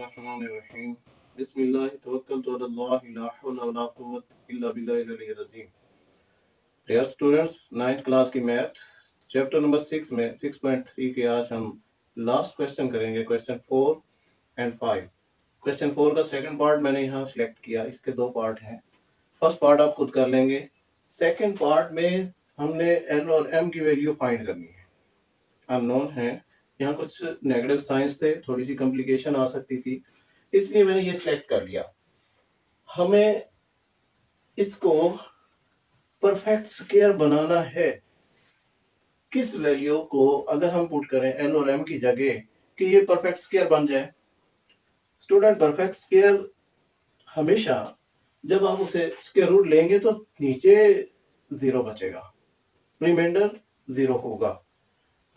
बिस्मिल्लाहिर्रहमानिर्रहीम बिस्मिल्लाह तवक्कलतु अलल्लाह ला हौला वला कुव्वता इल्ला बिल्लाहिल अलिय्यिल अज़ीम। डियर स्टूडेंट्स, 9th क्लास की मैथ चैप्टर नंबर 6 में 6.3 के आज हम लास्ट क्वेश्चन करेंगे, क्वेश्चन 4 एंड 5। क्वेश्चन 4 का सेकंड पार्ट मैंने यहाँ सिलेक्ट किया। इसके दो पार्ट हैं। फर्स्ट पार्ट आप खुद कर लेंगे। सेकंड पार्ट में हमने एल और एम की वैल्यू फाइंड करनी है। अननोन है, यहाँ कुछ नेगेटिव साइंस थे, थोड़ी सी कॉम्प्लिकेशन आ सकती थी, इसलिए मैंने ये सिलेक्ट कर लिया। हमें इसको परफेक्ट स्क्वायर बनाना है। किस वैल्यू को अगर हम पुट करें एल और एम की जगह कि ये परफेक्ट स्क्वायर बन जाए। स्टूडेंट, परफेक्ट स्क्वायर हमेशा जब आप उसे स्क्वायर रूट लेंगे तो नीचे 0 बचेगा, रिमाइंडर 0 होगा।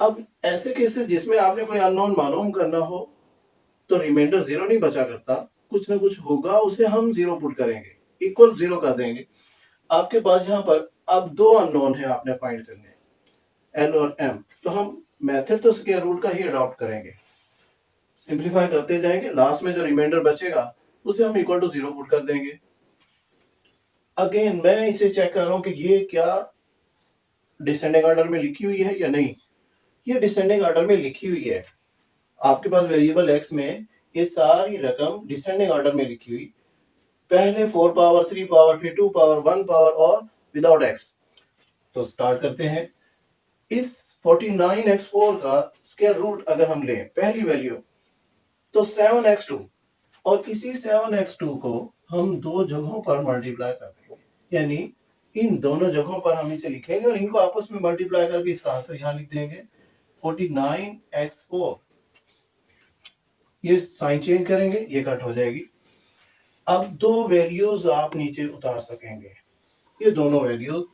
अब ऐसे केसेस जिसमें आपने कोई अननोन मालूम करना हो तो रिमाइंडर 0 नहीं बचा करता, कुछ ना कुछ होगा, उसे हम 0 पुट करेंगे, इक्वल 0 कर देंगे। आपके पास यहाँ पर अब दो अननोन है, आपने फाइंड करने एल और एम, तो हम मेथड तो स्क्वायर रूट का ही अडॉप्ट करेंगे। सिंप्लीफाई करते जाएंगे, लास्ट में जो रिमाइंडर बचेगा उसे हम इक्वल टू 0 पुट कर देंगे। अगेन मैं इसे चेक कर रहा हूं कि ये क्या डिसेंडिंग ऑर्डर में लिखी हुई है या नहीं। ये डिसेंडिंग ऑर्डर में लिखी हुई है। आपके पास वेरिएबल एक्स में ये सारी रकम डिसेंडिंग ऑर्डर में लिखी हुई, पहले 4 पावर 3 पावर फिर 2 पावर 1 पावर और विदाउट एक्स। तो स्टार्ट करते हैं। इस 49x4 का स्क्वायर रूट अगर हम लें पहली वैल्यू तो 7x2, और इसी 7x2 को हम दो जगहों पर मल्टीप्लाई कर देंगे, यानी इन दोनों जगहों पर हम इसे लिखेंगे और इनको आपस में मल्टीप्लाई करके इसका आंसर यहां लिख देंगे 49x4। ये साइन चेंज करेंगे, ये कट हो जाएगी। अब दो वैल्यूज आप नीचे उतार सकेंगे, ये दोनों वैल्यूज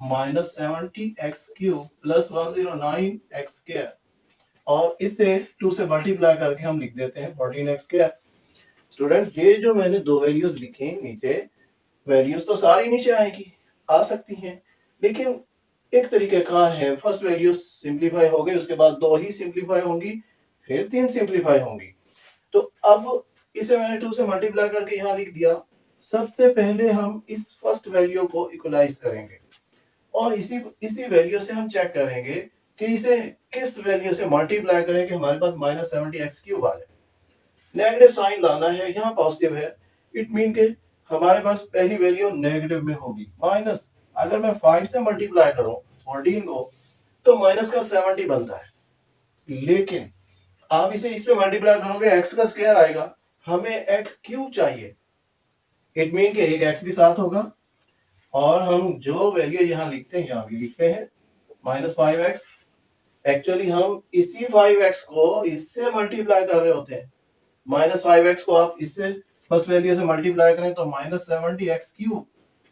-70x³ प्लस 109x², और इसे 2 से मल्टीप्लाई करके हम लिख देते हैं 14x²। स्टूडेंट, ये जो मैंने दो वैल्यूज लिखी नीचे, वैल्यूज तो सारी नीचे आएगी, आ सकती हैं, लेकिन एक तरीकेकार है। फर्स्ट वैल्यू सिंप्लीफाई हो गई, उसके बाद दो ही सिंप्लीफाई होंगी, फिर 3 सिंप्लीफाई होंगी। तो अब इसे मैंने 2 से मल्टीप्लाई करके यहाँ लिख दिया। सबसे पहले हम इस फर्स्ट वैल्यू को इक्वलाइज करेंगे और इसी वैल्यू से हम चेक करेंगे कि इसे किस वैल्यू से मल्टीप्लाई करें कि हमारे पास -70x³ आ जाए। नेगेटिव साइन लाना है, यहाँ पॉजिटिव है, इट मीन के हमारे पास पहली वैल्यू नेगेटिव में होगी। माइनस अगर मैं 5 से मल्टीप्लाई करूं 14 को तो माइनस का 70 बनता है, लेकिन आप इसे इससे मल्टीप्लाई करोगे x का स्क्वायर आएगा, हमें x³ चाहिए, इट मीन के एक x भी साथ होगा, और हम जो वैल्यू यहाँ लिखते हैं यहाँ भी लिखते हैं -5x। एक्चुअली हम इसी 5x को इससे मल्टीप्लाई कर रहे होते हैं। -5x को आप इससे फर्स्ट वैल्यू से मल्टीप्लाई करें तो -70x³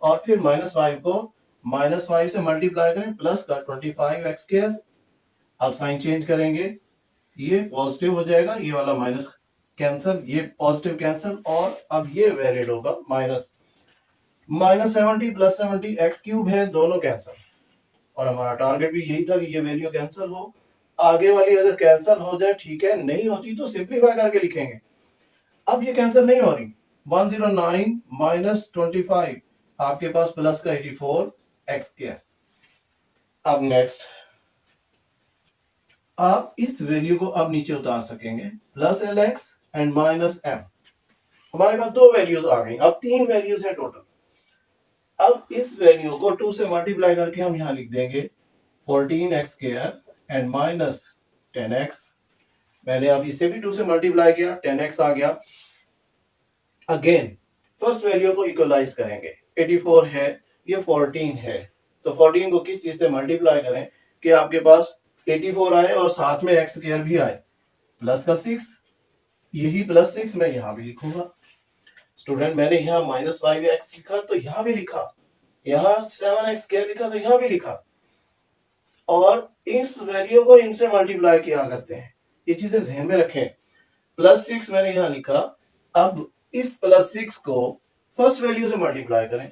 और फिर -5 को -5 से मल्टीप्लाई करें प्लस का 25x²। अब साइन चेंज करेंगे, ये पॉजिटिव हो जाएगा, ये वाला माइनस कैंसिल, ये पॉजिटिव कैंसिल, और अब ये वैलिड होगा -70 प्लस 70 x³ है, दोनों कैंसिल, और हमारा टारगेट भी यही था कि ये वैल्यू कैंसिल हो। आगे वाली अगर कैंसिल हो जाए ठीक है, नहीं होती तो सिंप्लीफाई करके लिखेंगे। अब ये कैंसिल नहीं हो रही, 109 माइनस 25, आपके पास प्लस का 84x²। अब नेक्स्ट आप इस वैल्यू को अब नीचे उतार सकेंगे, plus LX and minus M। हमारे पास दो वैल्यूज आ गई, अब 3 वैल्यूज है टोटल। अब इस वैल्यू को 2 से मल्टीप्लाई करके हम यहां लिख देंगे 14x² एंड माइनस 10x। मैंने अब इसे भी 2 से मल्टीप्लाई किया, 10x आ गया। अगेन फर्स्ट वैल्यू को इक्वलाइज करेंगे, 84 है, ये 14 है, तो 14 को किस चीज से मल्टीप्लाई करें कि आपके पास 84 आए और साथ में x² भी आए, प्लस का 6, यही प्लस 6 मैं यहां भी लिखूंगा। स्टूडेंट, मैंने यहाँ -5x लिखा तो यहां भी लिखा, यहाँ 7x² लिखा तो यहां भी लिखा, और इस वैल्यू को इनसे मल्टीप्लाई किया करते हैं, ये चीजें ध्यान में रखें। +6 मैंने यहां लिखा, अब इस +6 को फर्स्ट वैल्यू से मल्टीप्लाई करें,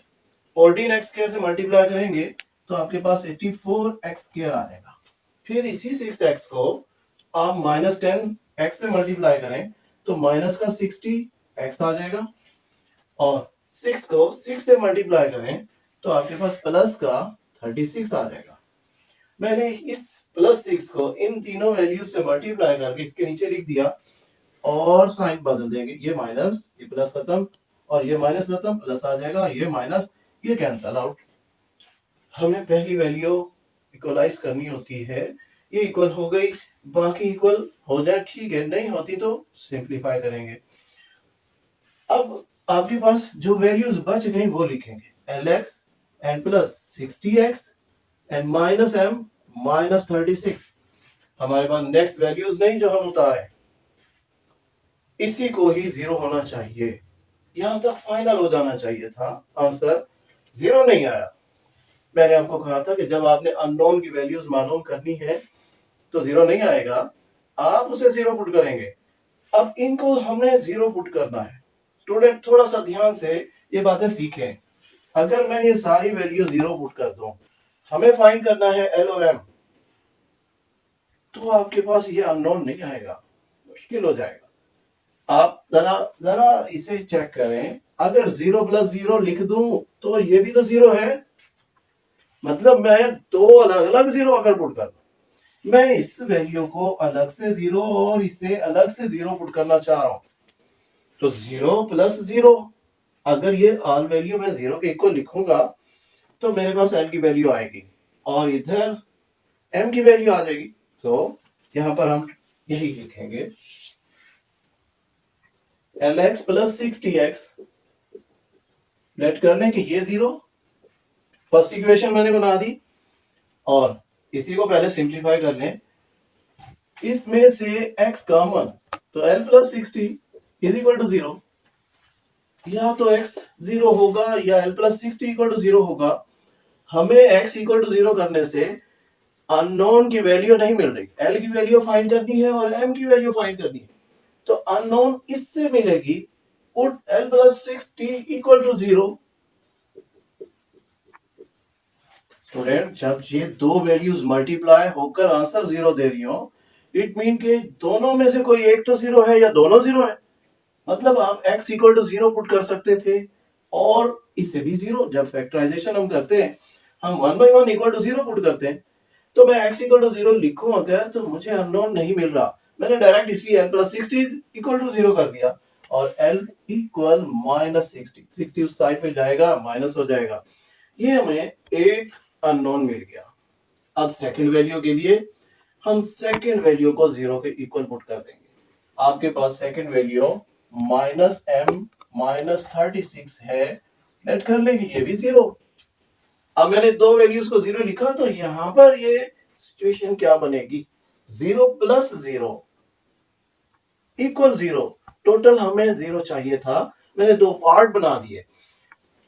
14x² से मल्टीप्लाई करेंगे तो आपके पास 84x² आएगा। फिर इसी 6x को आप -10x से मल्टीप्लाई करें तो माइनस का 60x आ जाएगा, और 6 को 6 से मल्टीप्लाई करें तो आपके पास प्लस का 36 आ जाएगा। मैंने इस प्लस 6 को इन तीनों वैल्यूज से मल्टीप्लाई करके इसके नीचे लिख दिया, और साइन बदल देंगे, ये माइनस, ये प्लस खत्म, और ये माइनस खत्म, प्लस आ जाएगा, ये माइनस, ये कैंसल आउट। हमें पहली वैल्यू इक्वलाइज करनी होती है, ये इक्वल हो गई, बाकी इक्वल हो जाए ठीक है, नहीं होती तो सिंप्लीफाई करेंगे। अब आपके पास जो वैल्यूज बच गई वो लिखेंगे, lx and plus 60x and minus m minus 36। हमारे पास नेक्स्ट वैल्यूज नहीं जो हम उतारे, इसी को ही 0 होना चाहिए, यहां तक फाइनल हो जाना चाहिए था। आंसर 0 नहीं आया। मैंने आपको कहा था कि जब आपने अननोन की वैल्यूज मालूम करनी है तो 0 नहीं आएगा, आप उसे 0 पुट करेंगे। अब इनको हमने 0 पुट करना है। स्टूडेंट थोड़ा सा ध्यान से ये बातें सीखें। अगर मैं ये सारी वैल्यू 0 पुट कर दूं, हमें फाइंड करना है L और M, तो आपके पास ये अननोन नहीं आएगा, मुश्किल हो जाएगा। आप जरा इसे चेक करें, अगर 0 प्लस 0 लिख दूं तो ये भी तो 0 है, मतलब मैं दो अलग अलग 0 अगर पुट कर दूं, मैं इस वैल्यू को अलग से 0 और इसे अलग से 0 पुट करना चाह रहा हूं, तो 0 प्लस 0, अगर ये ऑल वैल्यू मैं 0 के इक्वल लिखूंगा तो मेरे पास L की वैल्यू आएगी और इधर M की वैल्यू आ जाएगी। तो यहां पर हम यही लिखेंगे, LX प्लस 60x, लेट कर लें कि ये 0, फर्स्ट इक्वेशन मैंने बना दी, और इसी को पहले सिंप्लीफाई कर लें, इसमें से x कॉमन, तो L plus 60 is equal to 0, या तो x 0 होगा या L प्लस 60 इक्वल टू 0 होगा। हमें x इक्वल टू 0 करने से अननोन की वैल्यू नहीं मिल रही, L की वैल्यू फाइंड करनी है और M की वैल्यू फाइंड करनी है, तो अननोन इससे मिलेगी, put L plus 60 equal to 0। Student जब ये दो वैल्यूज मल्टीप्लाई होकर आंसर 0 दे रही हो, इट मीन के दोनों में से कोई एक तो 0 है या दोनों 0 है, मतलब आप x इक्वल टू 0 पुट कर सकते थे और इसे भी 0। जब फैक्टराइजेशन हम करते हैं, हम 1 by 1 इक्वल टू 0 पुट करते हैं, तो मैं x इक्वल टू 0 लिखूं अगर, तो मुझे अननोन नहीं मिल रहा, मैंने डायरेक्ट इसलिए L प्लस 60 इक्वल टू 0 कर दिया, और L इक्वल माइनस 60 उस साइड पे जाएगा, माइनस हो जाएगा, ये हमें एक अननोन मिल गया। अब सेकंड वैल्यू के लिए हम सेकंड वैल्यू को 0 के इक्वल पुट कर देंगे। आपके पास second value minus m minus 36 है, लेट कर लेंगे, ये भी 0। अब मैंने दो वैल्यूज को 0 लिखा, तो यहां पर ये सिचुएशन क्या बनेगी, 0 प्लस 0 इक्वल 0। टोटल हमें 0 चाहिए था, मैंने दो पार्ट बना दिए।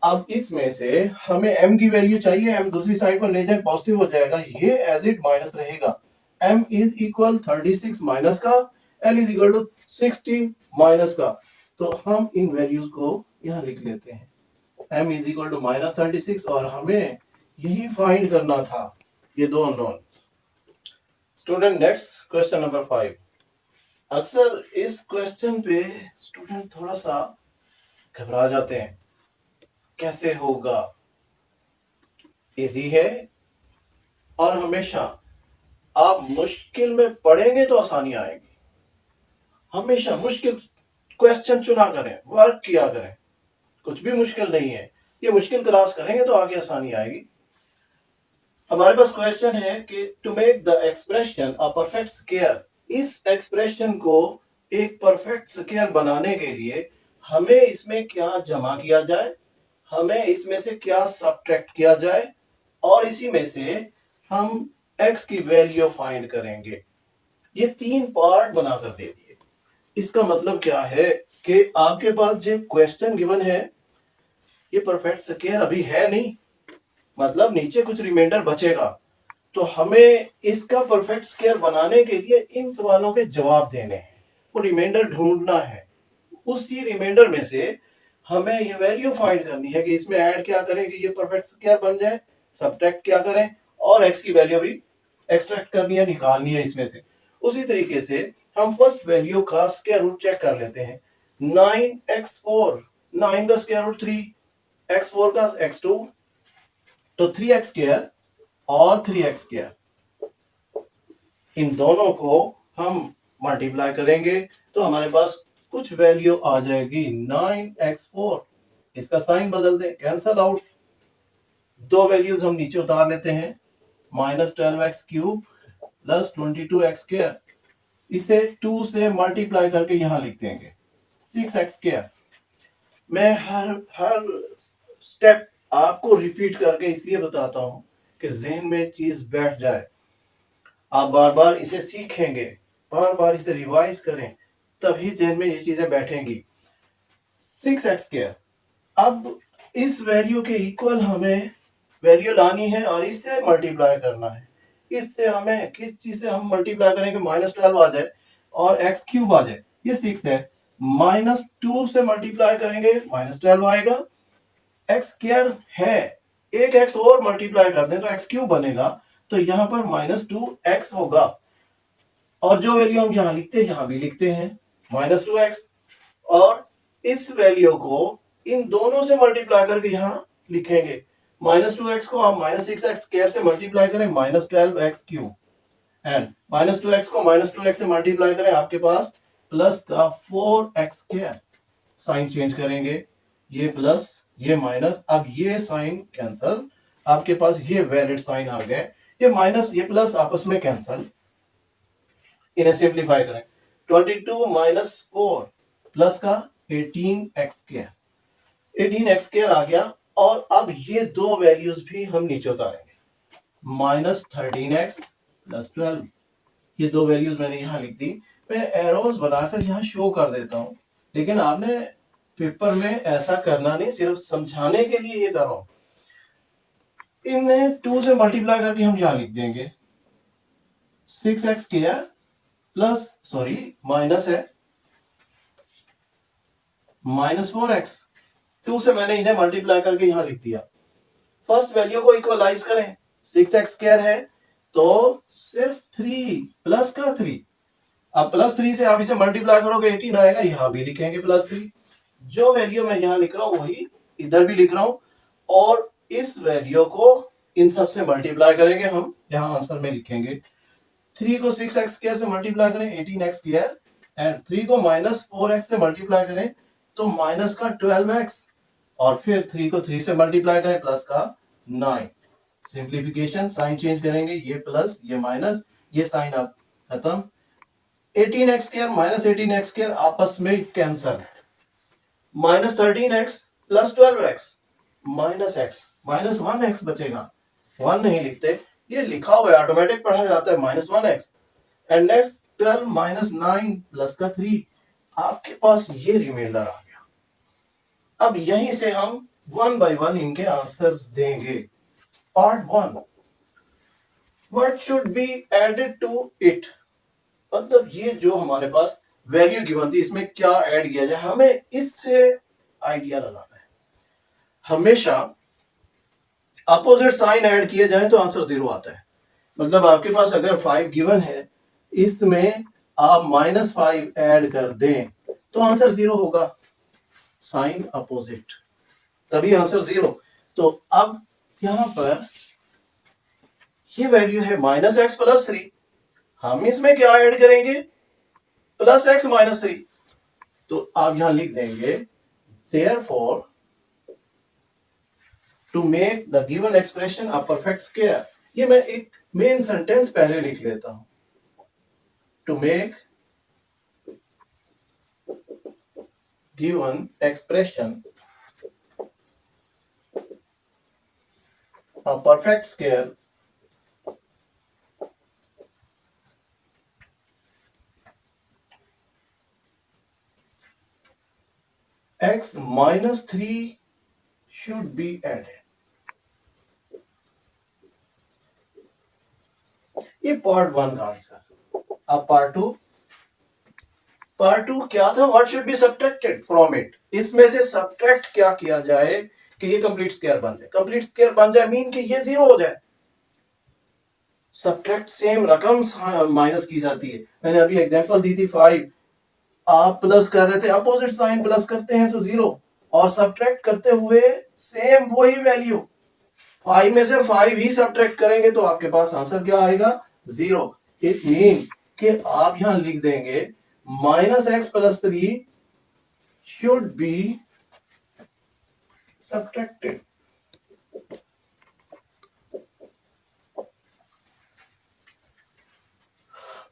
अब इसमें से हमें m की वैल्यू चाहिए, m दूसरी साइड पर ले जाए पॉजिटिव हो जाएगा, ये एज इट माइनस रहेगा, m इज इक्वल 36 माइनस का, l is equal to 60 minus का। तो हम इन वैल्यूज को यहां लिख लेते हैं, m is equal to minus 36, और हमें यही फाइंड करना था, ये दो unknown. Student next question number 5। अक्सर इस क्वेश्चन पे स्टूडेंट थोड़ा सा घबरा जाते हैं, कैसे होगा, इजी है, और हमेशा आप मुश्किल में पढ़ेंगे तो आसानी आएगी। हमेशा मुश्किल क्वेश्चन चुना करें, वर्क किया करें, कुछ भी मुश्किल नहीं है, ये मुश्किल क्लास करेंगे तो आगे आसानी आएगी। हमारे पास क्वेश्चन है कि to make the expression a perfect square, इस एक्सप्रेशन को एक परफेक्ट स्क्वायर बनाने के लिए हमें इसमें क्या जमा किया जाए, हमें इसमें से क्या सब्ट्रैक्ट किया जाए, और इसी में से हम x की वैल्यू फाइंड करेंगे। ये तीन पार्ट बनाकर दे दिए। इसका मतलब क्या है कि आपके पास जो क्वेश्चन गिवन है, ये परफेक्ट स्क्वायर अभी है नहीं, मतलब नीचे कुछ रिमाइंडर बचेगा, तो हमें इसका परफेक्ट स्क्वायर बनाने के लिए इन सवालों के जवाब देने हैं, वो रिमाइंडर ढूंढना है। उसी रिमाइंडर में से हमें ये वैल्यू फाइंड करनी है कि इसमें ऐड क्या करें कि ये परफेक्ट स्क्वायर बन जाए, सब्ट्रैक्ट क्या करें, और x की वैल्यू भी एक्सट्रैक्ट करनी है, निकालनी है इसमें से। उसी तरीके से हम फर्स्ट वैल्यू का स्क्वायर रूट चेक कर लेते हैं। 9x4, 9 का स्क्वायर रूट 3, x4 का x2, तो 3x स्क्वायर और 3x स्क्वायर, इन दोनों को हम मल्टीप्लाई करेंगे तो हमारे पास कुछ वैल्यू आ जाएगी 9x4। इसका साइन बदल दें, कैंसल आउट। दो वैल्यूज हम नीचे उतार लेते हैं, -12x³ प्लस 22x²। इसे 2 से मल्टीप्लाई करके यहां लिख देंगे 6x²। मैं हर स्टेप आपको रिपीट करके इसलिए बताता हूं कि जहन में चीज बैठ जाए। आप बार बार इसे सीखेंगे, बार बार इसे रिवाइज करें, तभी जहन में ये चीजें बैठेंगी। 6x²। अब इस वैल्यू के इक्वल हमें वैल्यू लानी है और इससे मल्टीप्लाई करना है। इससे हमें किस चीज से हम मल्टीप्लाई करेंगे, -12 आ जाए और x³ आ जाए, ये 6 है। -2 से मल्टीप्लाई करेंगे -12 आएगा। x² है, एक x और मल्टीप्लाई कर दें तो x³ बनेगा, तो यहां पर -2x होगा। और जो वैल्यू हम यहां लिखते हैं यहां भी लिखते हैं -2x, और इस वैल्यू को इन दोनों से मल्टीप्लाई करके यहां लिखेंगे। -2x को आप -6x² से मल्टीप्लाई करें -12x³ एंड -2x को -2x से मल्टीप्लाई करें, आपके पास प्लस का 4x²। साइन चेंज करेंगे, ये प्लस ये माइनस, अब ये साइन कैंसल, आपके पास ये वैलिड साइन आ गए। ये माइनस ये प्लस आपस में कैंसल, इन्हें सिंप्लीफाई करें। 22 - 4 प्लस का 18x², 18x² आ गया। और अब ये दो वैल्यूज भी हम नीचे उतारेंगे, -13x प्लस 12। ये दो वैल्यूज मैंने यहां लिख दी। मैं एरोज बनाकर यहां शो कर देता हूं, लेकिन आपने पेपर में ऐसा करना नहीं, सिर्फ समझाने के लिए ये कर रहा हूं। इन्हें 2 से मल्टीप्लाई करके हम यहां लिख देंगे 6x² प्लस, सॉरी माइनस है, -4x। 2 से मैंने इन्हें मल्टीप्लाई करके यहां लिख दिया। फर्स्ट वैल्यू को इक्वलाइज करें, 6x² है तो सिर्फ 3 प्लस का 3। अब +3 से आप इसे मल्टीप्लाई करोगे 18 आएगा, यहां भी लिखेंगे +3। जो वैल्यू मैं यहां लिख रहा हूं वही इधर भी लिख रहा हूं, और इस वैल्यू को इन सब से मल्टीप्लाई करेंगे हम, यहां आंसर में लिखेंगे। 3 को 6x² से मल्टीप्लाई करें 18x², एंड 3 को -4x से मल्टीप्लाई करें तो माइनस का 12x, और फिर 3 को 3 से मल्टीप्लाई करें प्लस का 9। सिंप्लीफिकेशन, साइन चेंज करेंगे, ये प्लस ये माइनस, ये साइन अब खत्म। 18x² -18x² आपस में cancel, -13x plus 12x -x, -1x बचेगा, 1 नहीं लिखते, ये लिखा हुआ है ऑटोमेटिक पढ़ा जाता है -1x। एंड नेक्स्ट 12 - 9 प्लस का 3, आपके पास ये रिमाइंडर आ गया। अब यहीं से हम 1 बाय 1 इनके आंसर्स देंगे। Part 1, what should be added to it, मतलब ये जो हमारे पास वैल्यू गिवन थी इसमें क्या ऐड किया जाए, हमें इससे आइडिया लगाना है। हमेशा अपोजिट साइन ऐड किए जाए तो आंसर 0 आता है। मतलब आपके पास अगर 5 गिवन है, इसमें आप -5 ऐड कर दें तो आंसर 0 होगा, साइन अपोजिट, तभी आंसर 0। तो अब यहां पर ये वैल्यू है -x प्लस 3, हम इसमें क्या ऐड करेंगे, +x - 3। तो आप यहां लिख देंगे therefore to make the given expression a perfect square। ये मैं एक मेन सेंटेंस पहले लिख लेता हूं, to make given expression a perfect square, x - 3 should be added। ये पार्ट 1 का आंसर। अब पार्ट 2 क्या था, what should be subtracted from it, इसमें से सब्ट्रैक्ट क्या किया जाए कि ये कंप्लीट स्क्वायर बन जाए। कंप्लीट स्क्वायर बन जाए मीन कि ये 0 हो जाए। सब्ट्रैक्ट सेम रकम माइनस की जाती है। मैंने अभी एग्जांपल दी थी 5, आप प्लस कर रहे थे, अपोजिट साइन प्लस करते हैं तो 0, और सब्ट्रैक्ट करते हुए सेम वही वैल्यू 5 में से 5 ही सब्ट्रैक्ट करेंगे तो आपके पास आंसर क्या आएगा? 0। इट मीन कि आप यहां लिख देंगे -x+3 should be subtracted।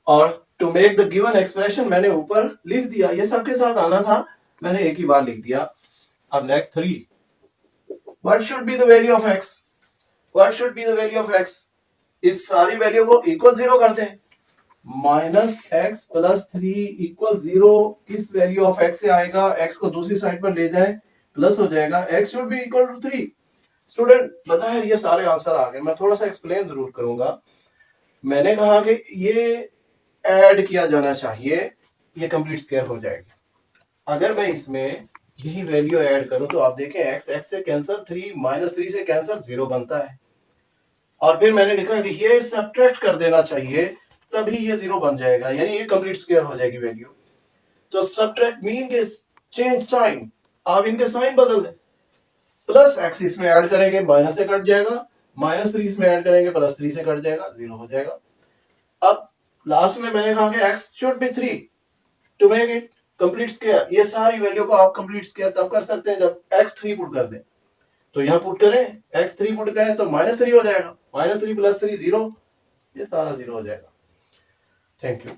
और to make the given expression मैंने ऊपर लिख दिया, ये सबके साथ आना था, मैंने एक ही बार लिख दिया। अब next 3, what should be the value of x? What should be the value of x? इस सारी वैल्यू को इक्वल 0 कर दें। -x+3 इक्वल 0 किस वैल्यू ऑफ x से आएगा? x को दूसरी साइड पर ले जाए, प्लस हो जाएगा, x should be equal to 3। Student बताए ये सारे आंसर आ गए। मैं थोड़ा सा एक्सप्लेन जरूर करूंगा। मैंने कहा कि ये ऐड किया जाना चाहिए, ये कंप्लीट स्क्वायर हो जाएगी। अगर मैं इसमें यही वैल्यू ऐड करूं तो आप देखें x से कैंसिल, 3 -3 से कैंसिल, 0 बनता है। और फिर मैंने लिखा कि ये सब्ट्रैक्ट कर देना चाहिए, तभी ये 0 बन जाएगा, यानी ये कंप्लीट स्क्वायर हो जाएगी वैल्यू। तो सब्ट्रैक्ट मीन के चेंज साइन, आप इनके साइन बदल दें। प्लस x इसमें ऐड करेंगे, माइनस से कट जाएगा, -3 इसमें ऐड करेंगे, +3 से कट जाएगा, 0 हो जाएगा। अब लास्ट में मैंने कहा कि x should be 3 to make it complete square. ये सारी वैल्यू को आप कंप्लीट स्क्वायर तब कर सकते हैं जब x 3 पुट कर दें। तो यहां पुट करें, x 3 पुट करें तो -3 हो जाएगा, -3 + 3 0, ये सारा 0 हो जाएगा। Thank you.